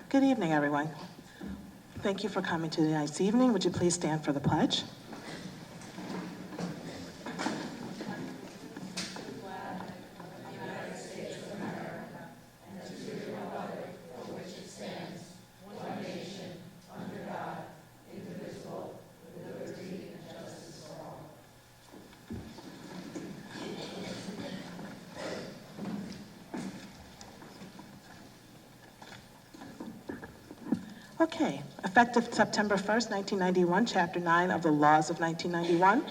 Good evening, everyone. Thank you for coming to tonight's evening. Would you please stand for the pledge? Okay, effective September 1st, 1991, Chapter 9 of the Laws of 1991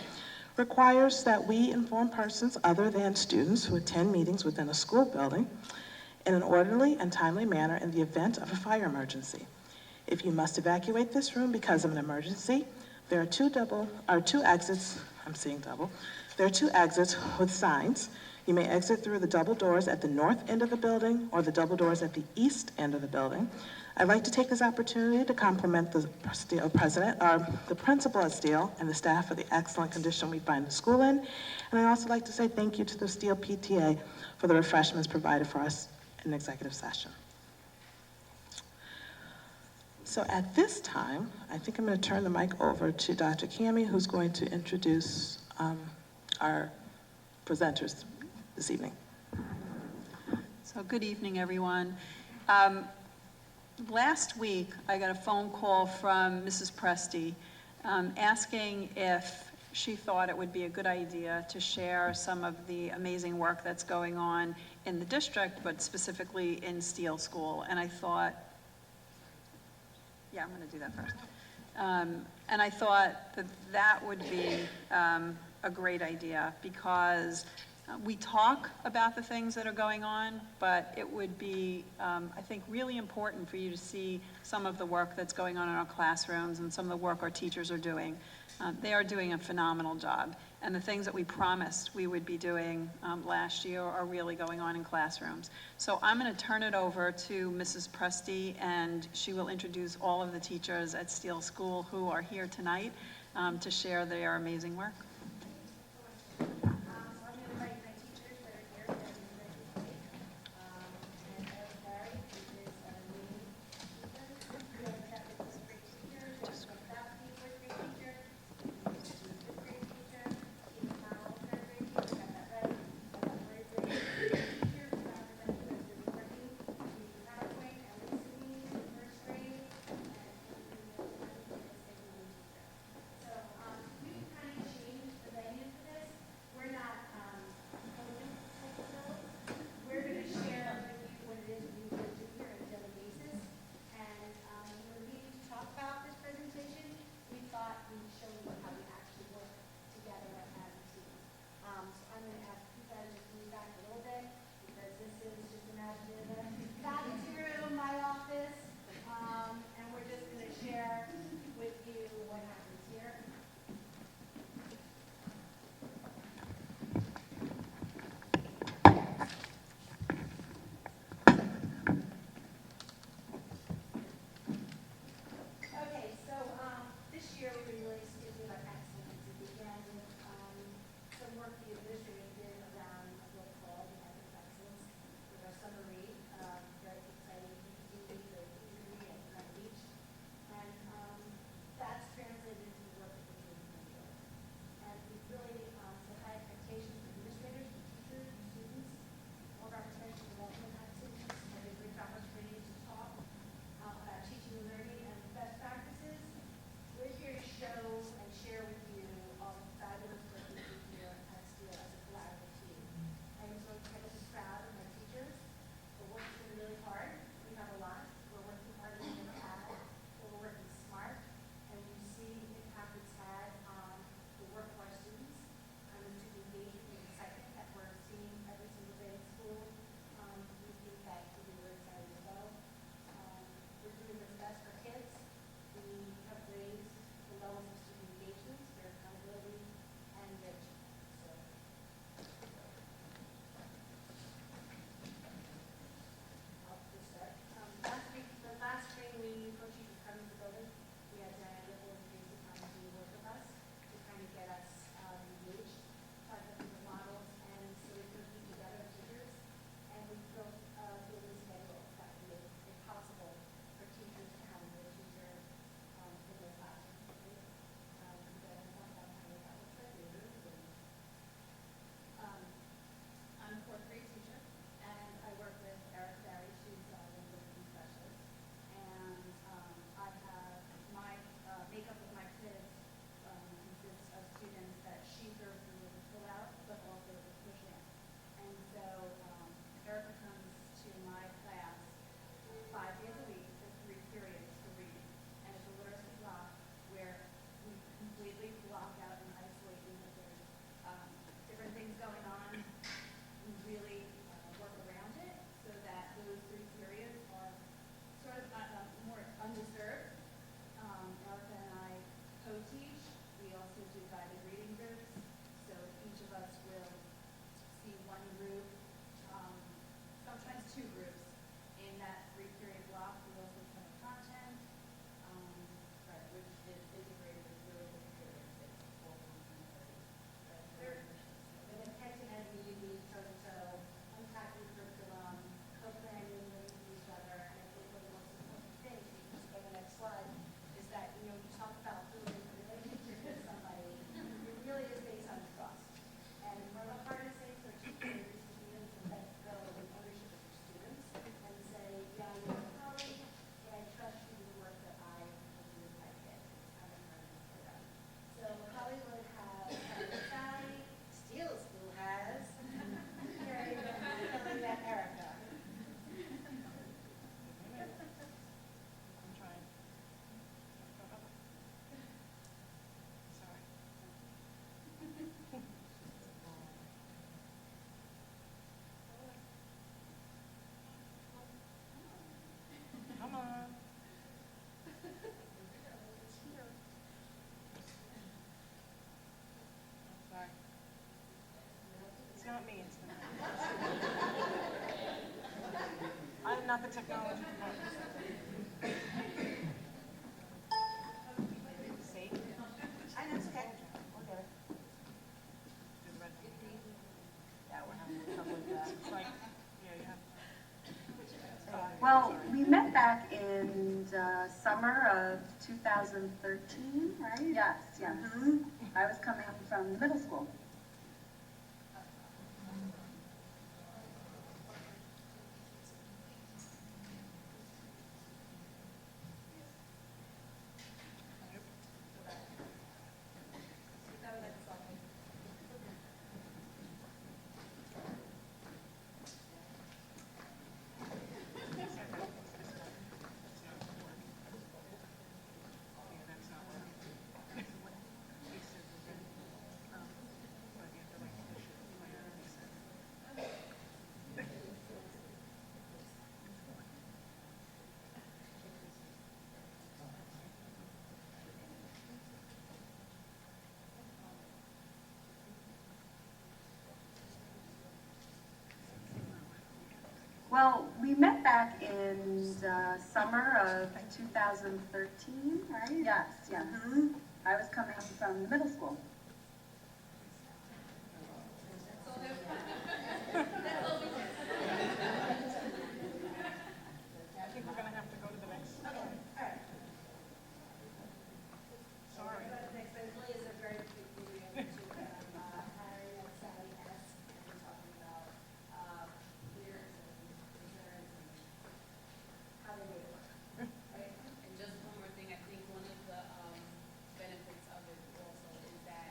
requires that we inform persons other than students who attend meetings within a school building in an orderly and timely manner in the event of a fire emergency. If you must evacuate this room because of an emergency, there are two exits, I'm seeing double. There are two exits with signs. You may exit through the double doors at the north end of the building or the double doors at the east end of the building. I'd like to take this opportunity to compliment the principal at Steele and the staff for the excellent condition we find the school in. And I'd also like to say thank you to the Steele PTA for the refreshments provided for us in executive session. So at this time, I think I'm going to turn the mic over to Dr. Cami, who's going to introduce our presenters this evening. So good evening, everyone. Last week, I got a phone call from Mrs. Presti asking if she thought it would be a good idea to share some of the amazing work that's going on in the district, but specifically in Steele School. And I thought, yeah, I'm going to do that first. And I thought that that would be a great idea because we talk about the things that are going on, but it would be, I think, really important for you to see some of the work that's going on in our classrooms and some of the work our teachers are doing. They are doing a phenomenal job. And the things that we promised we would be doing last year are really going on in classrooms. So I'm going to turn it over to Mrs. Presti, and she will introduce all of the teachers at Steele School who are here tonight to share their amazing work. Not the technology. See? I know, it's okay. We'll get it. Yeah, we're having trouble with that. It's like, yeah, you have. Well, we met back in the summer of 2013, right? Yes, yes. I was coming from the middle school. Well, we met back in the summer of 2013, right? Yes, yes. I was coming from the middle school. I think we're gonna have to go to the next. Sorry. Next, I really is a very quick video to Harry and Sally S. And we're talking about clearance and insurance and how they make it work. Right? And just one more thing, I think one of the benefits of it also is that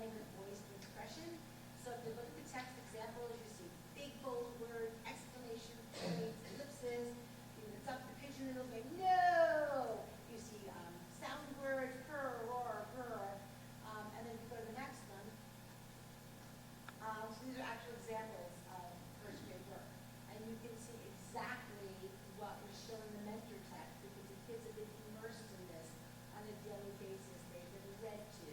writing with voice and expression. So if you look at the text examples, you see big bold words, exclamation points, ellipses. It's up the pigeon and it'll say no. You see sound words, purr, roar, purr. And then you go to the next one. So these are actual examples of first grade work. And you can see exactly what was shown in the mentor text because the kids have been immersed in this on a daily basis. They've been read to.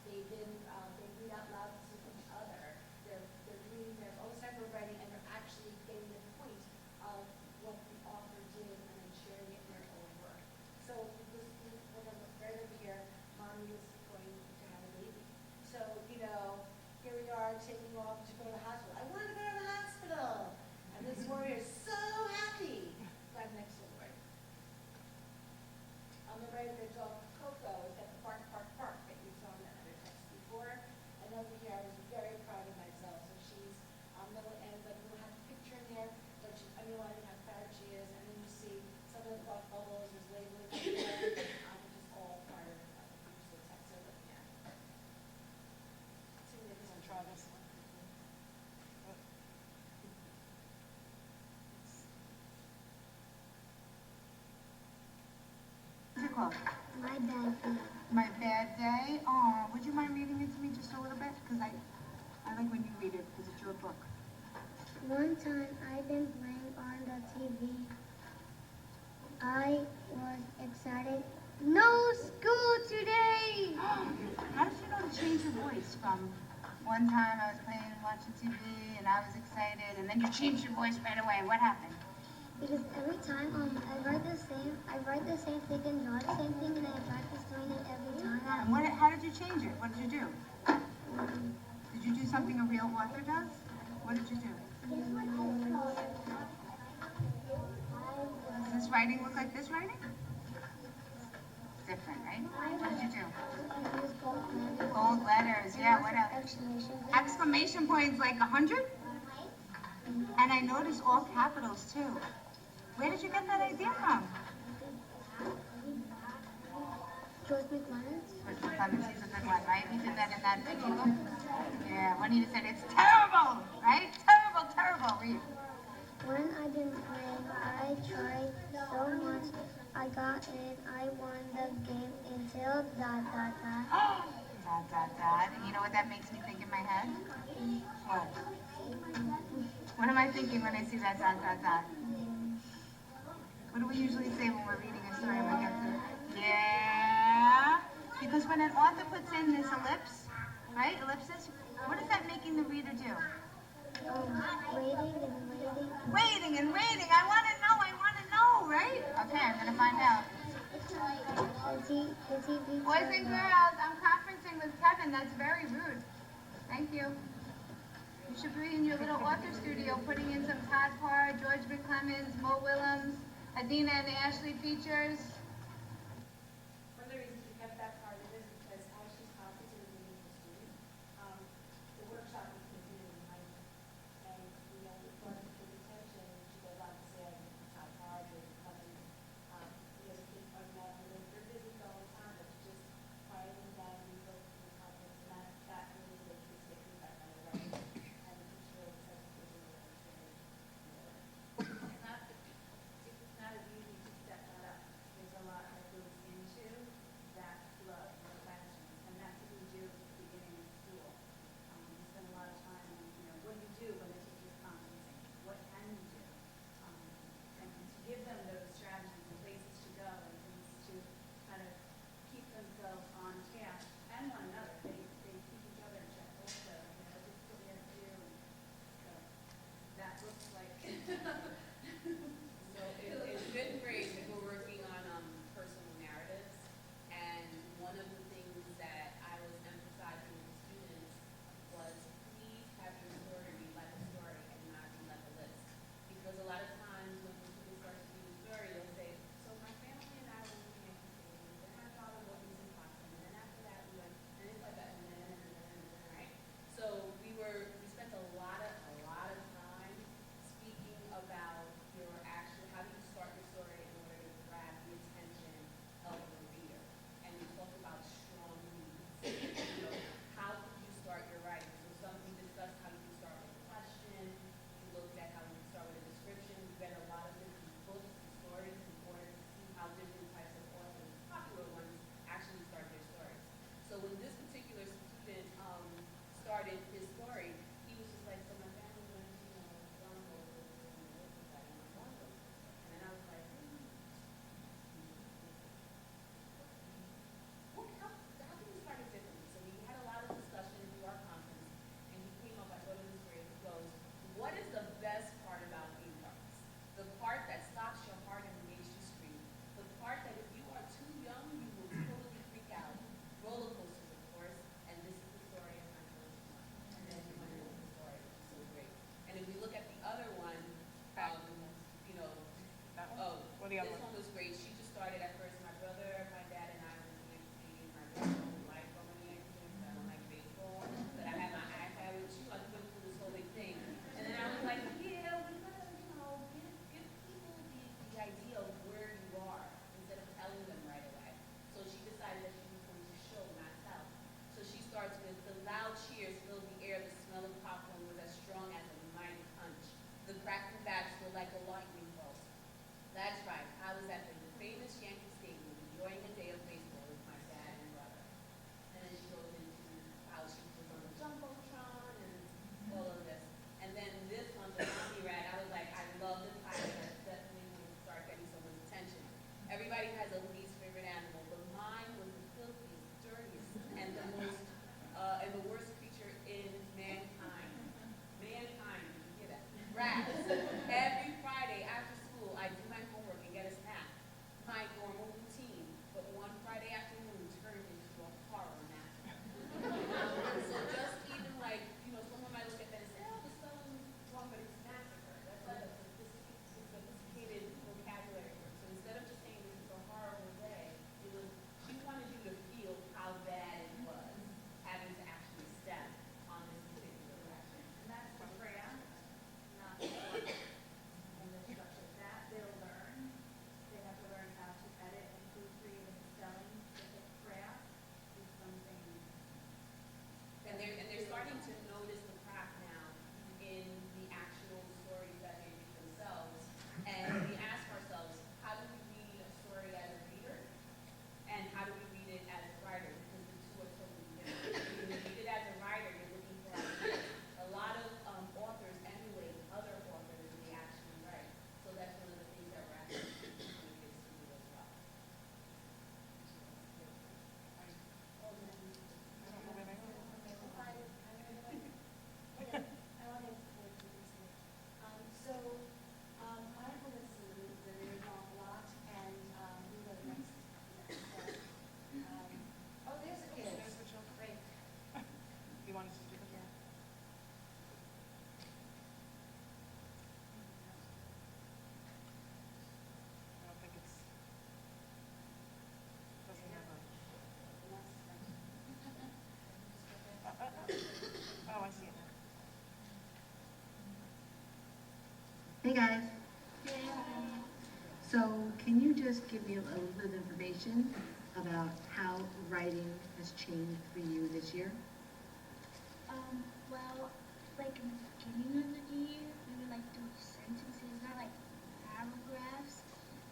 They've been, they read out loud to each other. They're reading their own separate writing and they're actually getting the point of what the author did and then sharing it in their own work. So this, when I was right over here, mommy was going to have a baby. So, you know, here we are taking off to go to the hospital. I wanted to go to the hospital. And this warrior is so happy. Right next to the right. On the right, their dog Coco is at the bark, bark, bark that you saw in that other text before. And over here, I was very proud of myself. So she's on the little end, but we'll have a picture in there, but she, underlining how proud she is. And then you see some of the thought bubbles, there's labeling, which is all part of the text they're looking at. See if we can try this one. What's it called? My bad day. My Bad Day. Oh, would you mind reading it to me just a little bit? Because I like when you read it because it's your book. One time I've been playing on the TV. I was excited. No school today! How did you know to change your voice from one time I was playing and watching TV and I was excited and then you changed your voice right away? What happened? Because every time I write the same thing and draw the same thing and I practice doing it every time. And how did you change it? What did you do? Did you do something a real author does? What did you do? Does this writing look like this writing? Different, right? What did you do? I use Gold letters, yeah, what else? Exclamation. Exclamation points like 100? And I noticed all capitals too. Where did you get that idea from? George McClellan's. George Clemens, he's a good one, right? He did that in that book. Yeah, Juanita said, it's terrible, right? Terrible, terrible. Read. When I didn't play, I tried so much. I got in. I won the game until ... Dot, dot, dot. And you know what that makes me think in my head? What? What am I thinking when I see that dot, dot, dot? What do we usually say when we're reading a story and we get to it? Yeah. Because when an author puts in this ellipse, right, ellipsis, what is that making the reader do? Waiting and waiting. Waiting and waiting. I want to know, right? Okay, I'm going to find out. Is he Boys and girls, I'm conferencing with Kevin. That's very rude. Thank you. You should be in your little author studio putting in some Todd Parr, George McClemens, Mo Willems, Adina and Ashley features. One of the reasons we kept that part of it is because as she's conferencing with the students, the workshop is continuing behind her. And, you know, before the kids' attention, she goes on to say, Todd Parr, George McClemens, you know, the kids are not, they're busy all the time, but just quieting down and go through the conference, and that really makes kids get feedback on the writing. And the teacher really says the kids really understand more. It's not as easy to step that up. There's Hey guys. So can you just give me a little bit of information about how writing has changed for you this year? Well, like in the beginning of the year, we would like do sentences, not like paragraphs,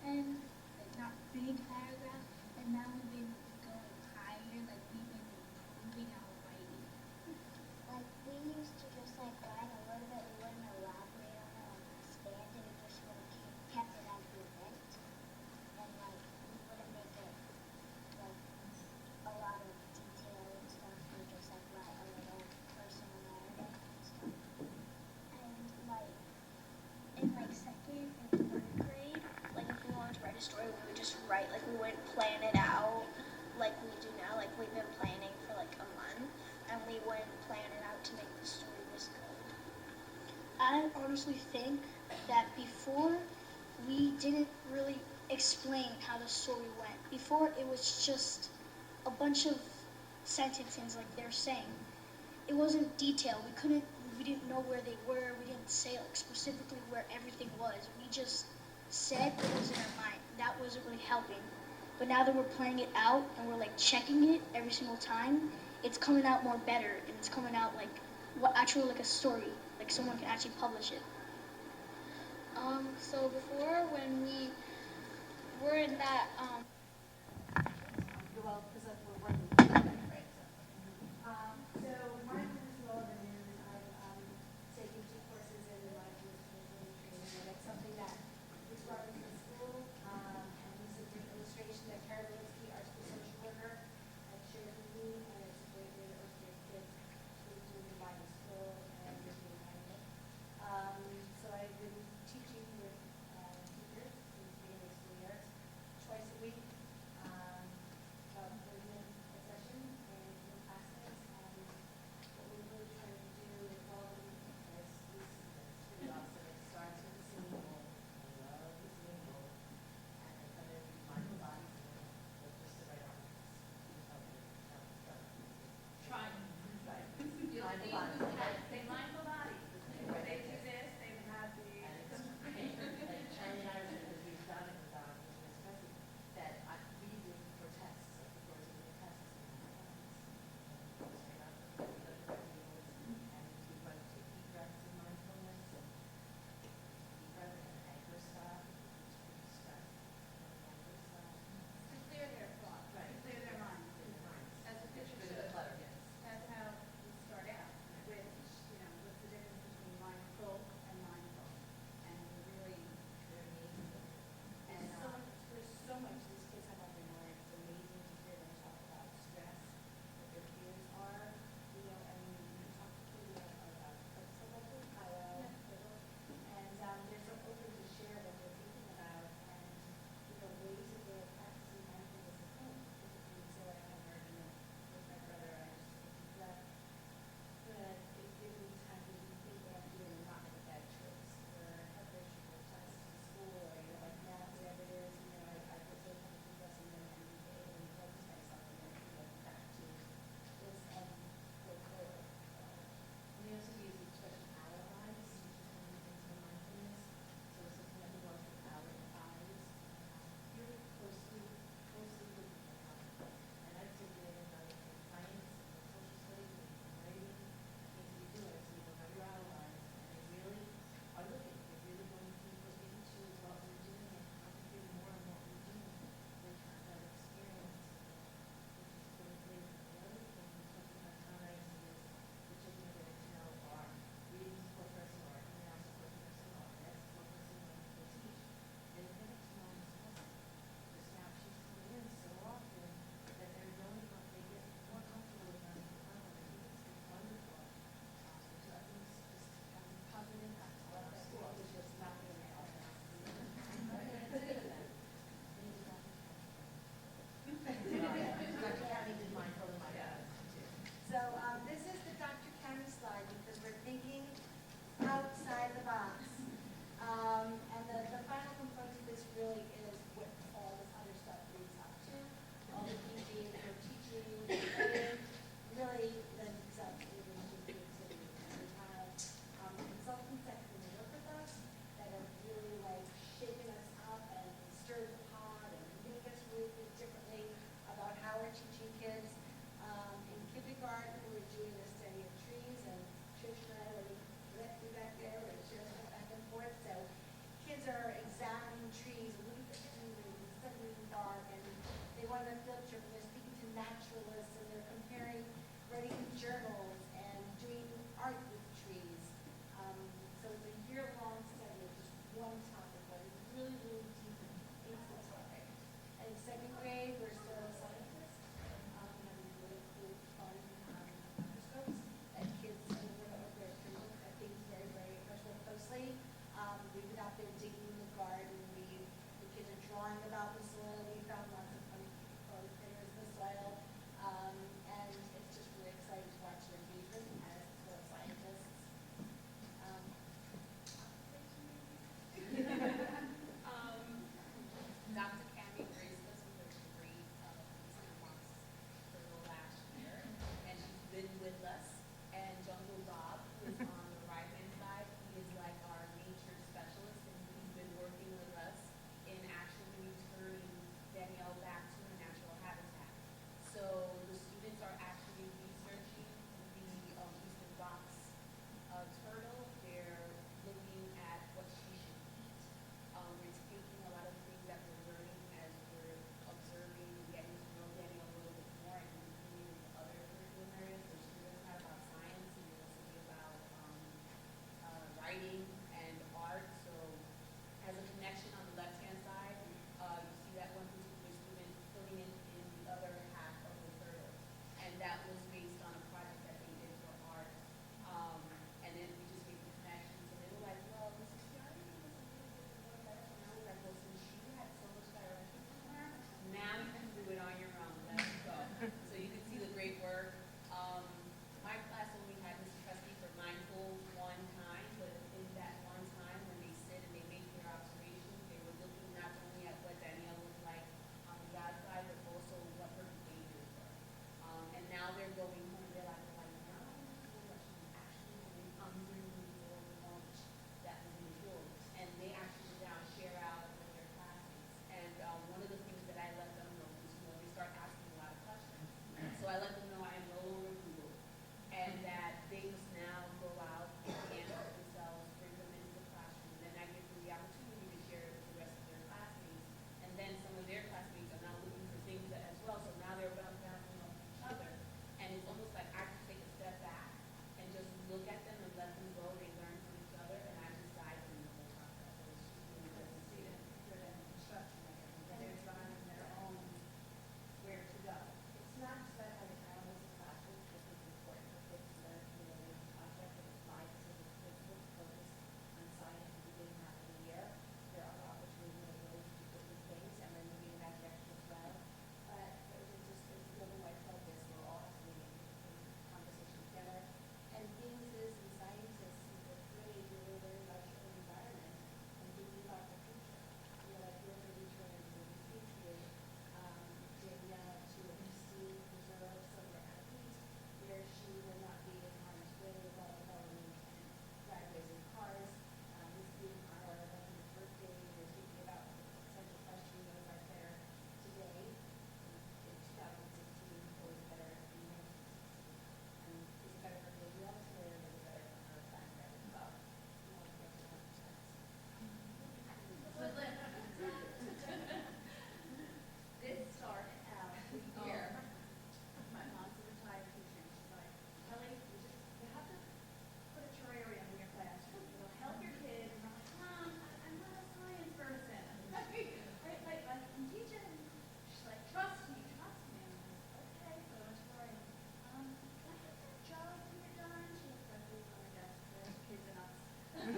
and like not big paragraphs. And now we've been going higher, like we've been improving our writing. Like we used to just like write a little bit, we wouldn't elaborate on it, like expand it, we just would have kept it as the event, and like we wouldn't make it like a lot of detail and stuff. We just like write a little personal narrative and stuff. And like in like second and third grade, like if we wanted to write a story, we would just write, like we wouldn't plan it out like we do now. Like we've been planning for like a month, and we wouldn't plan it out to make the story this good. I honestly think that before we didn't really explain how the story went. Before it was just a bunch of sentences like they're saying. It wasn't detailed. We didn't know where they were. We didn't say like specifically where everything was. We just said what was in our mind. That wasn't really helping. But now that we're playing it out and we're like checking it every single time, it's coming out more better, and it's coming out like what actually like a story, like someone can actually publish it. So before when we were in that Well, because we're running, right, so mindfulness is all the news. I've taken 2 courses in the mindfulness training, and it's something that is run in school, and this is a great illustration that Karen Lewinsky, our school social worker, had shared with me, and it's a great way to illustrate kids who do combine in school and working behind it. So I've been teaching with teachers since the beginning of the school year, twice a week. About 30 minutes a session in classes, and what we're really trying to do with all of them is it's pretty awesome. It starts with the singing bowl. I love the singing bowl. And then come in mindful bodies, and then just sit right on it. Trying. Right. Mindful bodies. Say mindful bodies. They do this, they have the. And Charlie and I were saying, because we've done it with our especially that we do for tests, like before we do tests, and we want to take deep breaths in mindfulness, and deep breath and anchor stop, stress, anchor stop. To clear their thoughts, right? To clear their minds. That's a picture. Clear the clutter, yes. That's how we start out with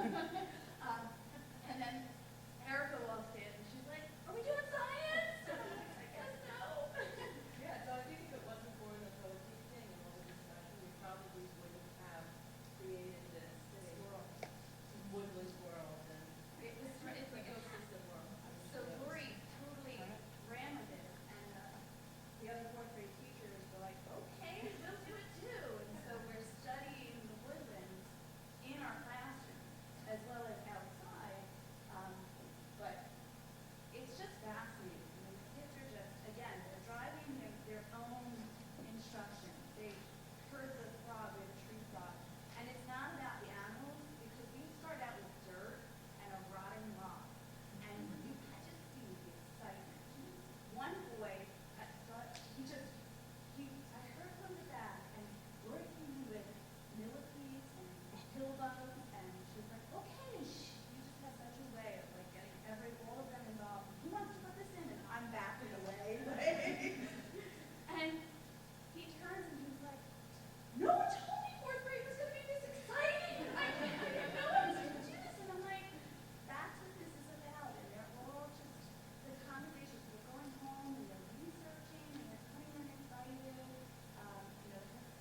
And then Erica walked in, and she's like, "Are we doing science?" And I'm like, "I guess so." Yeah, so I think if it wasn't for the poetry thing and all the discussion, we probably wouldn't have created this world, woodland world, and It's like ecosystem world. so Lori totally ran with it, and the other fourth grade teachers were like, "Okay, we'll do it too." And so we're studying the woodlands in our classroom as well as outside. But it's just fascinating. I mean, the kids are just, again, they're driving their own instruction. They heard the frog or the tree frog. And it's not about the animals because we start out with dirt and a rotting rock. And you can just see the excitement. One boy, I heard from the back and Lori came in with millipedes and hillbugs and she was like, "Okay," and you just have such a way of like getting all of them involved. "Who wants to put this in?" And I'm backing away. And he turns and he's like, "No one told me fourth grade was going to be this exciting. I didn't know I was going to do this." And I'm like, that's what this is about. And they're all just, the conversations, they're going home and they're researching and they're coming in excited.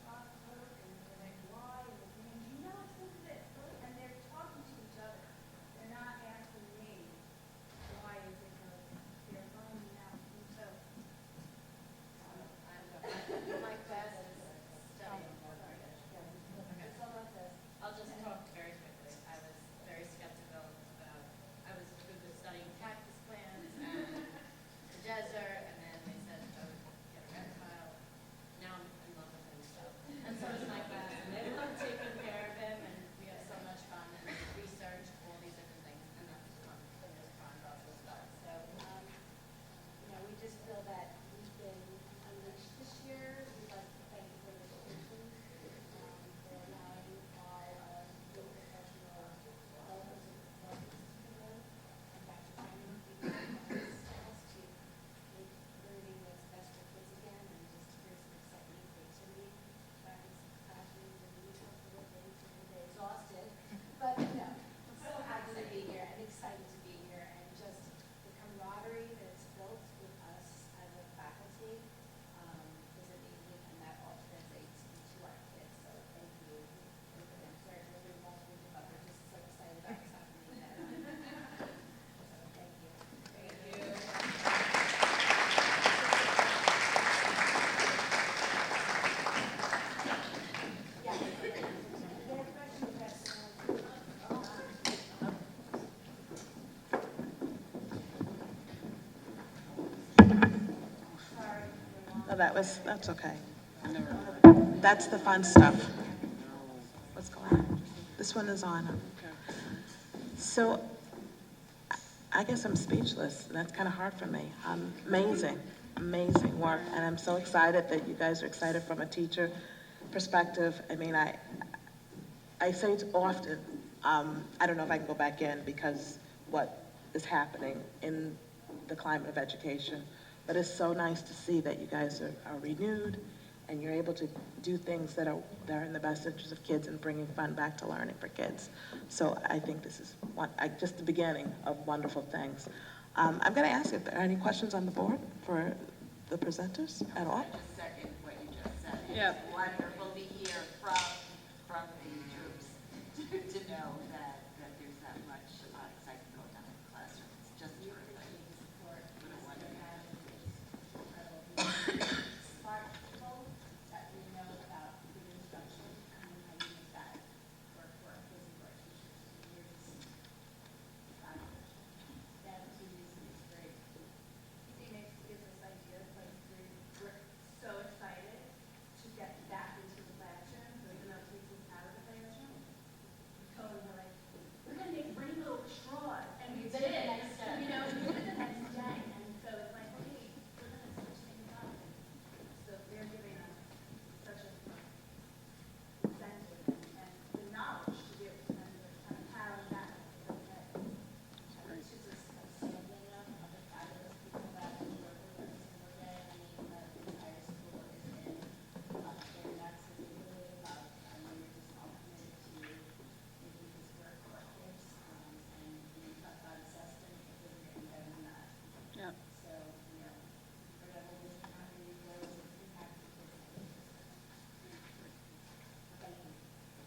Frog work and they're like, "Why?" And they're saying, "Do you know it's because of this?" And they're talking to each other. They're not asking me, "Why is it because of this?" They're finding out. And so, My class is studying. It's all about this. I'll just talk very quickly. I was very skeptical about, I was good with studying cactus plants and the desert, and then they said I would get a reptile. Now I'm in love with him, and so is my class. And they love taking care of him, and we have so much fun and research all these different things, and that's fun. There's fun also as well. So, we just feel that we've been unleashed this year. We'd like to thank you for the solutions, for allowing our young professional developers and consultants to come in and Dr. Tony to make learning what's best for kids again and just hear some excitement and creativity back in some classrooms and we talk a little bit they're exhausted. But I'm so happy to be here and excited to be here and just the camaraderie that's built with us as a faculty is amazing and that all translates into our kids. So thank you. I'm sorry for everyone watching, but we're just so excited about what's happening. So thank you. thank you. Yeah. Any questions? No, that's okay. That's the fun stuff. What's going on? This one is on. So, I guess I'm speechless. That's kind of hard for me. Amazing, amazing work, and I'm so excited that you guys are excited from a teacher perspective. I mean, I say it often. I don't know if I can go back in because what is happening in the climate of education, but it's so nice to see that you guys are renewed and you're able to do things that are in the best interest of kids and bringing fun back to learning for kids. So I think this is just the beginning of wonderful things. I'm going to ask if there are any questions on the board for the presenters at all. Just second what you just said. Yeah. It's wonderful to hear from the troops to know that there's that much excitement going on in the classroom. It's just terrific. What a wonderful. Smart people that we know about good instruction and how you make that work for our kids and for our teachers. You're just fabulous. That opportunity is great. It gives us ideas like we're so excited to get back into the classroom. So even though it takes us out of the classroom, we go and we're like,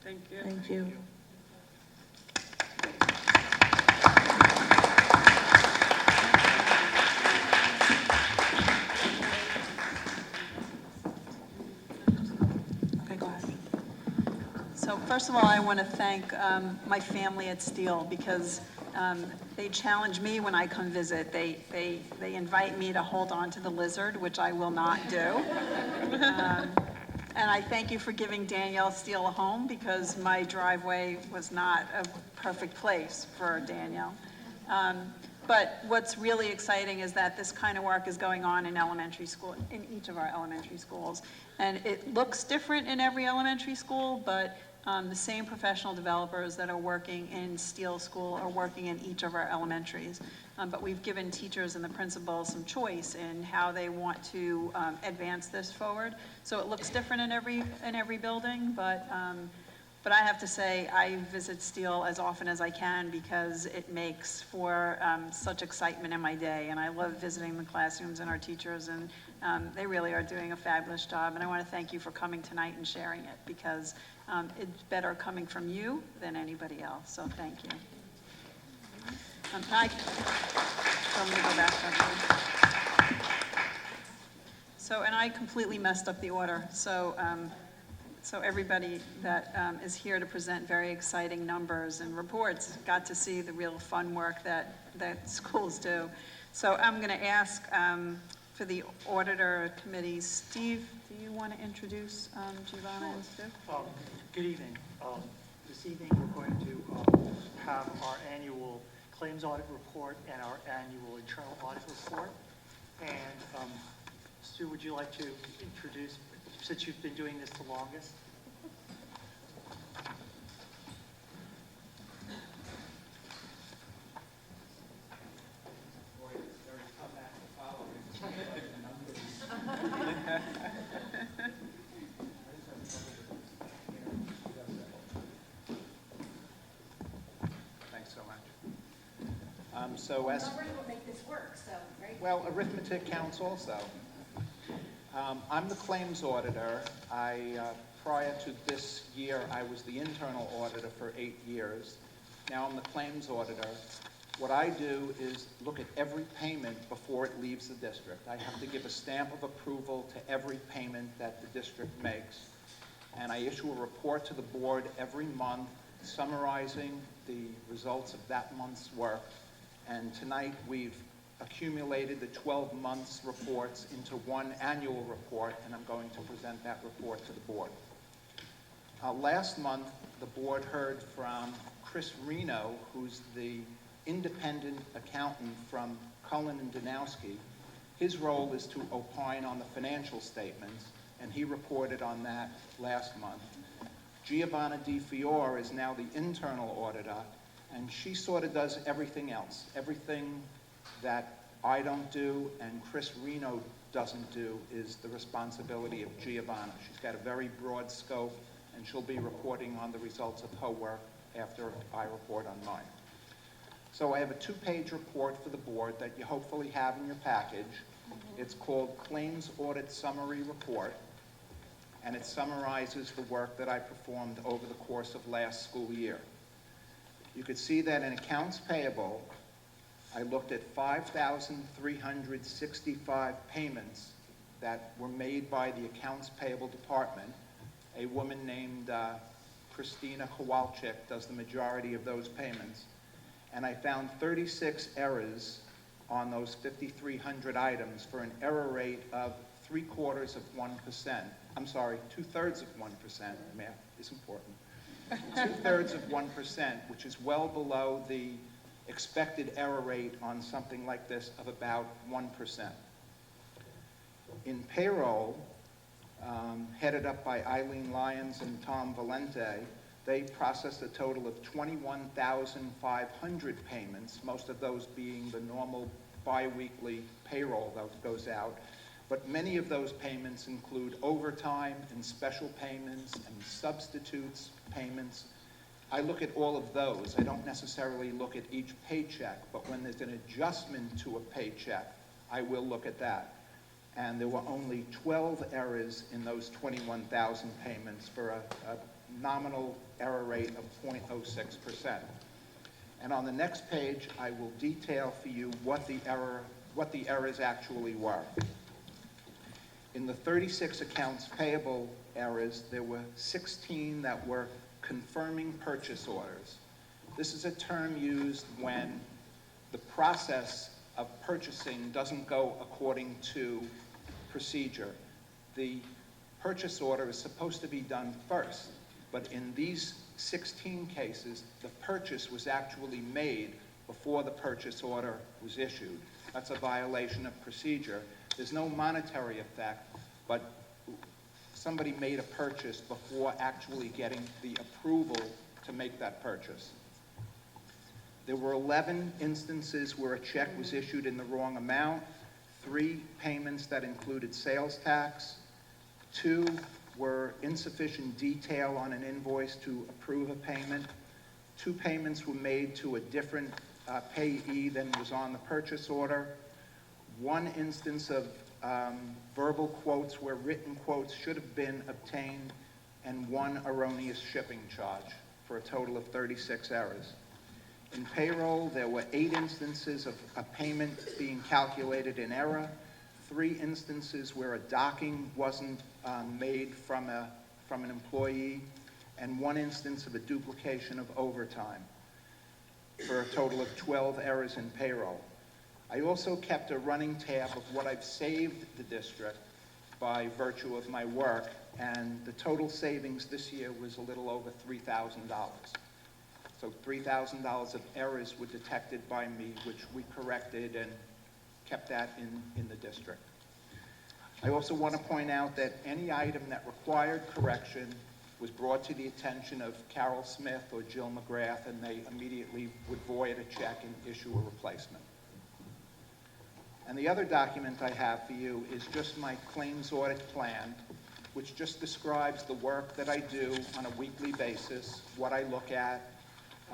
Thank you. Thank you. Okay, go ahead. So first of all, I want to thank my family at Steele because they challenge me when I come visit. They invite me to hold on to the lizard, which I will not do. And I thank you for giving Danielle Steele a home because my driveway was not a perfect place for Danielle. But what's really exciting is that this kind of work is going on in elementary school, in each of our elementary schools. And it looks different in every elementary school, but the same professional developers that are working in Steele School are working in each of our elementaries. But we've given teachers and the principals some choice in how they want to advance this forward. So it looks different in every building, but I have to say, I visit Steele as often as I can because it makes for such excitement in my day. And I love visiting the classrooms and our teachers, and they really are doing a fabulous job. And I want to thank you for coming tonight and sharing it because it's better coming from you than anybody else. So thank you. I'm going to go back. So, and I completely messed up the order. So everybody that is here to present very exciting numbers and reports got to see the real fun work that schools do. So I'm going to ask for the auditor committee. Steve, do you want to introduce Giovanna and Stu? Good evening. This evening we're going to have our annual claims audit report and our annual internal audit report. And Stu, would you like to introduce, since you've been doing this the longest? Thanks so much. So as Numbers will make this work, so, right? well, arithmetic counts also. I'm the claims auditor. Prior to this year, I was the internal auditor for 8 years. Now I'm the claims auditor. What I do is look at every payment before it leaves the district. I have to give a stamp of approval to every payment that the district makes. And I issue a report to the board every month summarizing the results of that month's work. And tonight we've accumulated the 12 months reports into one annual report, and I'm going to present that report to the board. Last month, the board heard from Chris Reno, who's the independent accountant from Cullen and Danowski. His role is to opine on the financial statements, and he reported on that last month. Giovanna Di Fiore is now the internal auditor, and she sort of does everything else. Everything that I don't do and Chris Reno doesn't do is the responsibility of Giovanna. She's got a very broad scope, and she'll be reporting on the results of her work after I report on mine. So I have a 2-page report for the board that you hopefully have in your package. It's called Claims Audit Summary Report, and it summarizes the work that I performed over the course of last school year. You could see that in accounts payable, I looked at 5,365 payments that were made by the accounts payable department. A woman named Christina Kowalczyk does the majority of those payments. And I found 36 errors on those 5,300 items for an error rate of 0.75%. I'm sorry, 2/3 of 1%. Math is important. 2/3 of 1%, which is well below the expected error rate on something like this of about 1%. In payroll, headed up by Eileen Lyons and Tom Valente, they processed a total of 21,500 payments, most of those being the normal bi-weekly payroll that goes out. But many of those payments include overtime and special payments and substitutes payments. I look at all of those. I don't necessarily look at each paycheck, but when there's an adjustment to a paycheck, I will look at that. And there were only 12 errors in those 21,000 payments for a nominal error rate of 0.06%. And on the next page, I will detail for you what the errors actually were. In the 36 accounts payable errors, there were 16 that were confirming purchase orders. This is a term used when the process of purchasing doesn't go according to procedure. The purchase order is supposed to be done first, but in these 16 cases, the purchase was actually made before the purchase order was issued. That's a violation of procedure. There's no monetary effect, but somebody made a purchase before actually getting the approval to make that purchase. There were 11 instances where a check was issued in the wrong amount, 3 payments that included sales tax, 2 were insufficient detail on an invoice to approve a payment, 2 payments were made to a different payee than was on the purchase order, 1 instance of verbal quotes where written quotes should have been obtained, and 1 erroneous shipping charge, for a total of 36 errors. In payroll, there were 8 instances of a payment being calculated in error, 3 instances where a docking wasn't made from an employee, and 1 instance of a duplication of overtime, for a total of 12 errors in payroll. I also kept a running tab of what I've saved the district by virtue of my work, and the total savings this year was a little over $3,000. So $3,000 of errors were detected by me, which we corrected and kept that in the district. I also want to point out that any item that required correction was brought to the attention of Carol Smith or Jill McGrath, and they immediately would void a check and issue a replacement. And the other document I have for you is just my claims audit plan, which just describes the work that I do on a weekly basis, what I look at.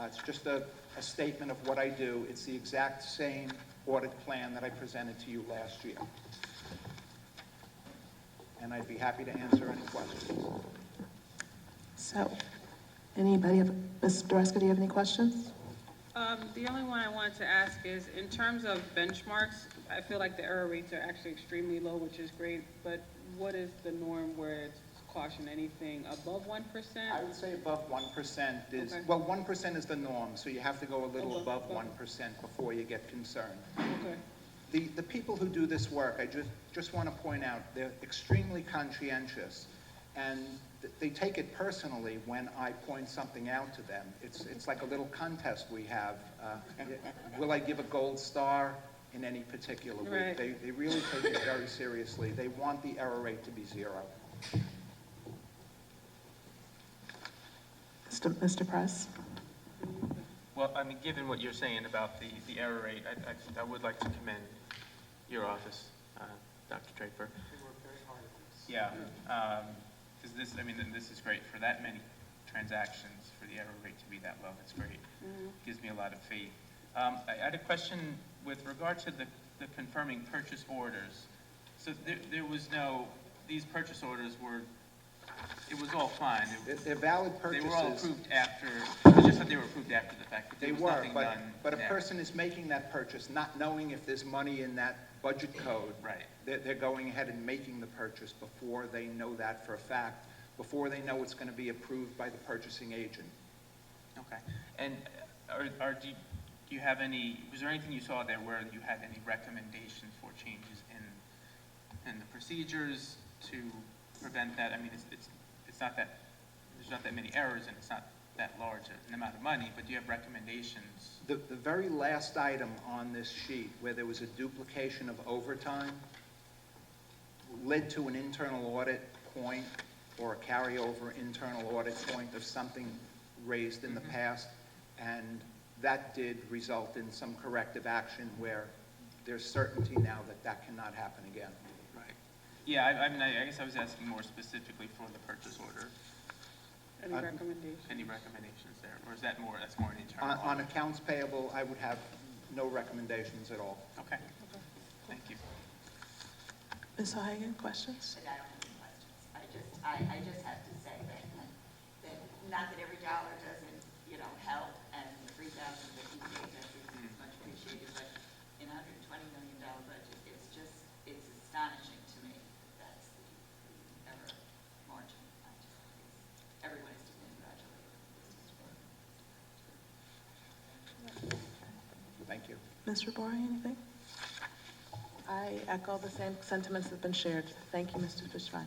It's just a statement of what I do. It's the exact same audit plan that I presented to you last year. And I'd be happy to answer any questions. So, anybody Ms. Dreska, do you have any questions? The only one I wanted to ask is, in terms of benchmarks, I feel like the error rates are actually extremely low, which is great, but what is the norm where it's caution, anything above 1%? I would say above 1% is, Okay. well, 1% is the norm, so you have to go a little above Above. 1% before you get concerned. Okay. The people who do this work, I just want to point out, they're extremely conscientious, and they take it personally when I point something out to them. It's like a little contest we have. Will I give a gold star in any particular week? Right. They really take it very seriously. They want the error rate to be 0. Mr. Price? Well, I mean, given what you're saying about the error rate, I would like to commend your office, Dr. Draper. We work very hard at this. Yeah, because this, I mean, this is great for that many transactions, for the error rate to be that low. That's great. Gives me a lot of faith. I had a question with regard to the confirming purchase orders. So there was no, these purchase orders were, it was all fine. They're valid They purchases. were all approved after, it's just that they were approved after the fact. But They there was were, nothing done but a there. person is making that purchase, not knowing if there's money in that budget code. Right. They're going ahead and making the purchase before they know that for a fact, before they know it's going to be approved by the purchasing agent. Okay. And do you have any, was there anything you saw there where you had any recommendations for changes in the procedures to prevent that? I mean, it's not that, there's not that many errors and it's not that large an amount of money, but do you have recommendations? The very last item on this sheet, where there was a duplication of overtime, led to an internal audit point or a carryover internal audit point of something raised in the past, and that did result in some corrective action where there's certainty now that that cannot happen again. Right. Yeah, I mean, I guess I was asking more specifically for the purchase order. Any recommendations? Any recommendations there, or is that more, that's more an internal? On accounts payable, I would have no recommendations at all. Okay. Thank you. Ms. O'Hagan, questions? But I don't have any questions. I just have to say that not that every dollar doesn't, help, and the 3,000 that you gave us is much appreciated, but in a $120 million budget, it's astonishing to me that that's the ever margin. Everyone is to be congratulated. Thank you. Ms. Robori, anything? I echo the same sentiments that have been shared. Thank you, Mr. Fishbein.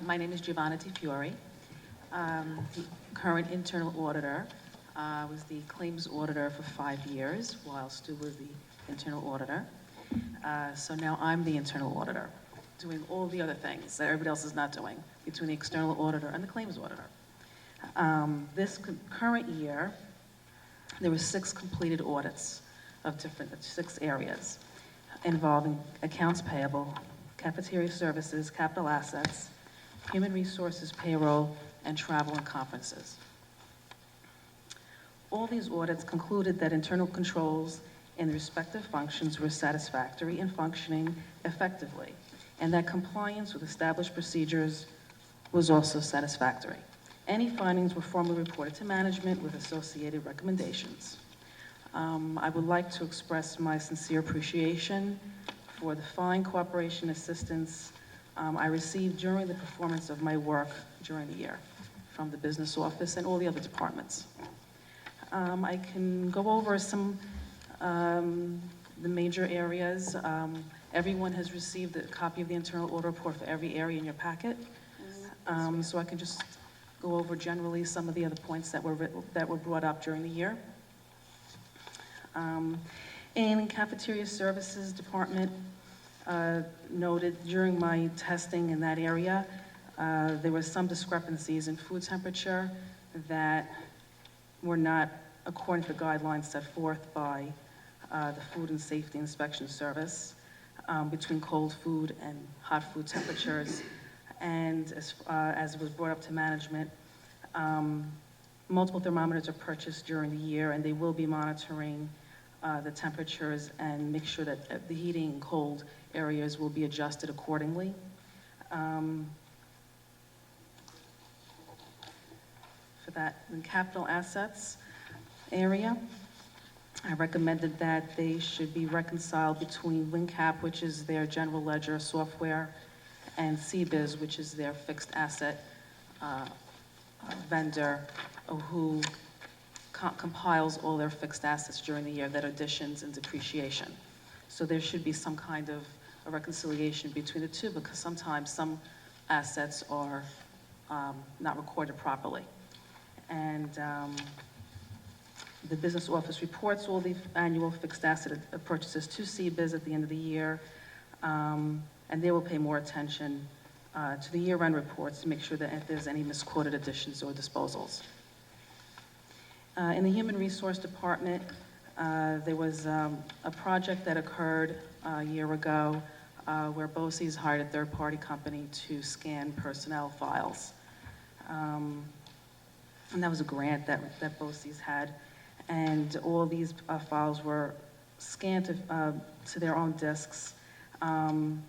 My name is Giovanna Di Fiore. The current internal auditor. Was the claims auditor for 5 years while Stu was the internal auditor. So now I'm the internal auditor, doing all the other things that everybody else is not doing between the external auditor and the claims auditor. This current year, there were 6 completed audits of 6 areas involving accounts payable, cafeteria services, capital assets, human resources, payroll, and travel and conferences. All these audits concluded that internal controls in the respective functions were satisfactory and functioning effectively, and that compliance with established procedures was also satisfactory. Any findings were formally reported to management with associated recommendations. I would like to express my sincere appreciation for the fine cooperation assistance I received during the performance of my work during the year from the business office and all the other departments. I can go over some the major areas. Everyone has received a copy of the internal audit report for every area in your packet. So I can just go over generally some of the other points that were brought up during the year. In cafeteria services department, noted during my testing in that area, there were some discrepancies in food temperature that were not according to the guidelines set forth by the Food and Safety Inspection Service between cold food and hot food temperatures. And as it was brought up to management, multiple thermometers are purchased during the year, and they will be monitoring the temperatures and make sure that the heating and cold areas will be adjusted accordingly. For that, in capital assets area, I recommended that they should be reconciled between WinCap, which is their general ledger software, and CBIZ, which is their fixed asset vendor who compiles all their fixed assets during the year, that additions and depreciation. So there should be some kind of a reconciliation between the two, because sometimes some assets are not recorded properly. And the business office reports all the annual fixed asset purchases to CBIZ at the end of the year, and they will pay more attention to the year-end reports to make sure that if there's any misquoted additions or disposals. In the Human Resource Department, there was a project that occurred a year ago where BOCES hired a third-party company to scan personnel files. And that was a grant that BOCES had. And all these files were scanned to their own disks. And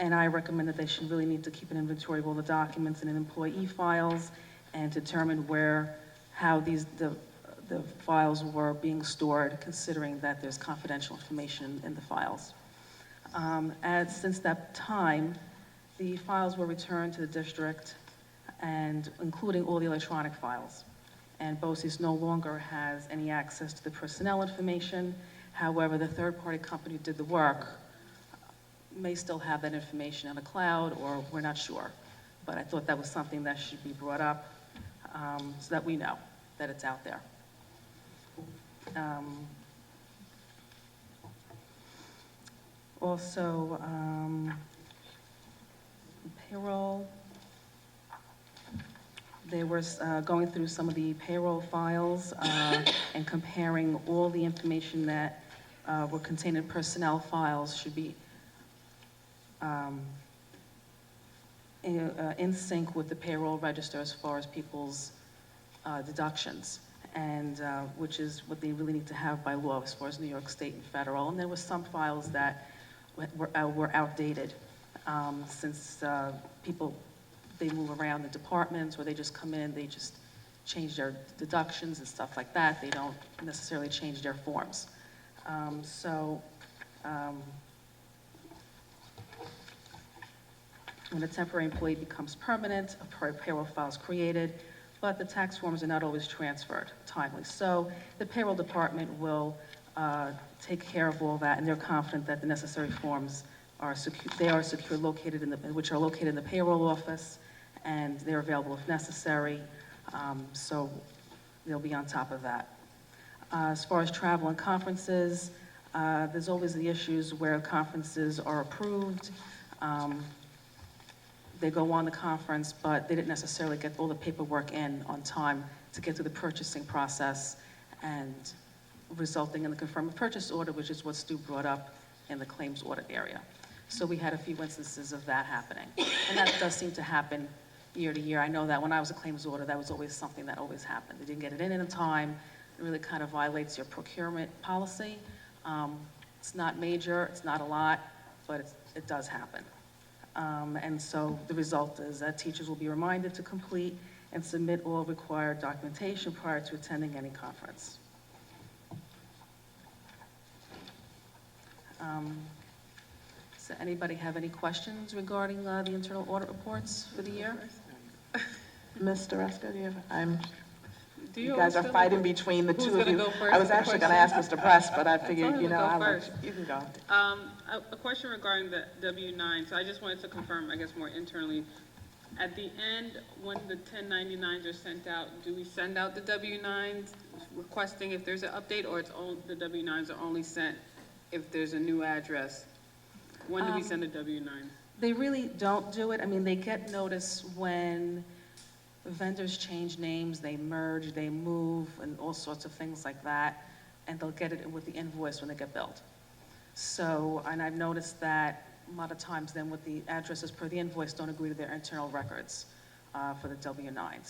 I recommend that they should really need to keep an inventory of all the documents and employee files and determine how the files were being stored, considering that there's confidential information in the files. Since that time, the files were returned to the district, and including all the electronic files. And BOCES no longer has any access to the personnel information. However, the third-party company who did the work may still have that information in the cloud, or we're not sure. But I thought that was something that should be brought up so that we know that it's out there. Also, payroll. They were going through some of the payroll files and comparing all the information that were contained in personnel files should be in sync with the payroll register as far as people's deductions. and, which is what they really need to have by law as far as New York State and federal. And there were some files that were outdated, since people, they move around the departments, or they just come in, they just change their deductions and stuff like that. They don't necessarily change their forms. When a temporary employee becomes permanent, a payroll file is created, but the tax forms are not always transferred timely. So the payroll department will take care of all that, and they're confident that the necessary forms are secure, located in the, which are located in the payroll office, and they're available if necessary. So they'll be on top of that. As far as travel and conferences, there's always the issues where conferences are approved. They go on the conference, but they didn't necessarily get all the paperwork in on time to get through the purchasing process, and resulting in the confirmed purchase order, which is what Stu brought up in the claims audit area. So we had a few instances of that happening. And that does seem to happen year to year. I know that when I was a claims auditor, that was always something that always happened. They didn't get it in time. It really kind of violates your procurement policy. It's not major, it's not a lot, but it does happen. And so the result is that teachers will be reminded to complete and submit all required documentation prior to attending any conference. Does anybody have any questions regarding the internal audit reports for the year? Mr. Ruska, do you have, Do you guys are always fighting feel between the who's two of gonna you. go first I was with the actually gonna ask Mr. Press, but I figured, him you to know, go first. you can go. A question regarding the W-9, so I just wanted to confirm, I guess more internally. At the end, when the 1099s are sent out, do we send out the W-9s requesting if there's an update, or it's all, the W-9s are only sent if there's a new address? When do we send a W-9? They really don't do it. I mean, they get notice when vendors change names, they merge, they move, and all sorts of things like that, and they'll get it with the invoice when they get billed. So, and I've noticed that a lot of times then with the addresses per the invoice don't agree to their internal records for the W-9.